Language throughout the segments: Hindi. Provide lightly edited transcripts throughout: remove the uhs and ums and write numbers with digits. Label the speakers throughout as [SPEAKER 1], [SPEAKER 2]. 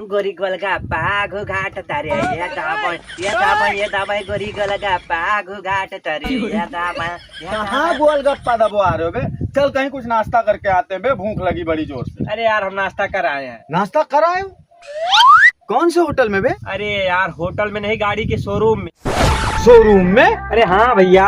[SPEAKER 1] गोरी गोलगप्पा घाट तारे ये दबाई गोरी गोलगप्पा घाट तारे ये दबाई
[SPEAKER 2] कहाँ गोलगप्पा दबा रहे हो बे? चल कहीं कुछ नाश्ता करके आते हैं बे, भूख लगी बड़ी जोर से।
[SPEAKER 1] अरे यार हम नाश्ता कर आए हैं।
[SPEAKER 2] नाश्ता कराए हो? कौन से होटल में बे?
[SPEAKER 1] अरे यार होटल में नहीं, गाड़ी के शोरूम में।
[SPEAKER 2] शोरूम में?
[SPEAKER 1] अरे हाँ भैया।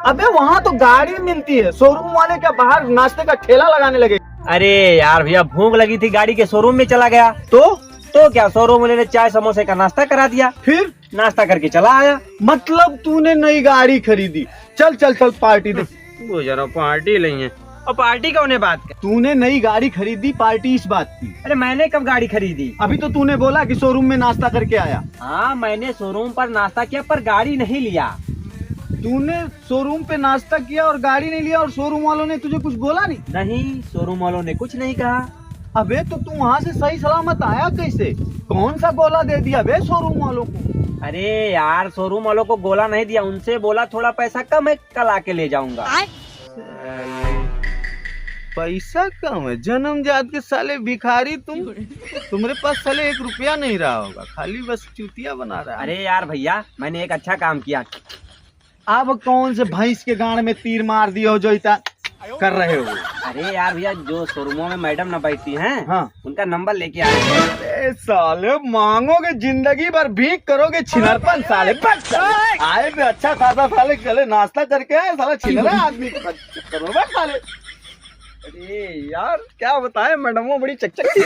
[SPEAKER 2] अबे वहाँ तो गाड़ी मिलती है, शोरूम वाले क्या बाहर नाश्ते का ठेला लगाने लगे?
[SPEAKER 1] अरे यार भैया भूख लगी थी, गाड़ी के शोरूम में चला गया। तो क्या शोरूम वाले ने चाय समोसे का नाश्ता करा दिया,
[SPEAKER 2] फिर
[SPEAKER 1] नाश्ता करके चला आया।
[SPEAKER 2] मतलब तूने नई गाड़ी खरीदी? चल चल चल पार्टी दे।
[SPEAKER 1] वो जरा पार्टी नहीं है। और पार्टी कौन है बात कर?
[SPEAKER 2] तूने नई गाड़ी खरीदी, पार्टी इस बात की?
[SPEAKER 1] अरे मैंने कब गाड़ी खरीदी?
[SPEAKER 2] अभी तो तूने बोला कि शोरूम में नाश्ता करके आया।
[SPEAKER 1] हाँ मैंने शोरूम पर नाश्ता किया पर गाड़ी नहीं लिया।
[SPEAKER 2] तूने शोरूम पे नाश्ता किया और गाड़ी नहीं लिया, और शोरूम वालों ने तुझे कुछ बोला नहीं?
[SPEAKER 1] नहीं, शोरूम वालों ने कुछ नहीं कहा।
[SPEAKER 2] अबे तो तू वहाँ से सही सलामत आया कैसे? कौन सा गोला दे दिया बे शोरूम वालों को?
[SPEAKER 1] अरे यार शोरूम वालों को गोला नहीं दिया, उनसे बोला थोड़ा पैसा कम है, कल आके ले जाऊंगा।
[SPEAKER 2] पैसा कम है? जन्मजात के साले भिखारी तुम। तुम्हारे पास साले 1 रुपया नहीं रहा होगा, खाली बस चूतिया बना रहा है।
[SPEAKER 1] अरे यार भैया मैंने एक अच्छा काम किया।
[SPEAKER 2] अब कौन से भैंस के गाड़ में तीर मार दिया हो जो इतना कर रहे हो?
[SPEAKER 1] अरे यार भैया जो शोरूमों में मैडम न बैठती हैं,
[SPEAKER 2] हाँ,
[SPEAKER 1] उनका नंबर लेके आए हैं।
[SPEAKER 2] अरे साले मांगोगे जिंदगी भर, भीख करोगे छिनरपन साले। आए भी अच्छा खासा साले, चले नाश्ता करके आए साला छिनरा आदमी करो साले। अरे यार क्या बताएं, मैडम वो बड़ी चकचक थी।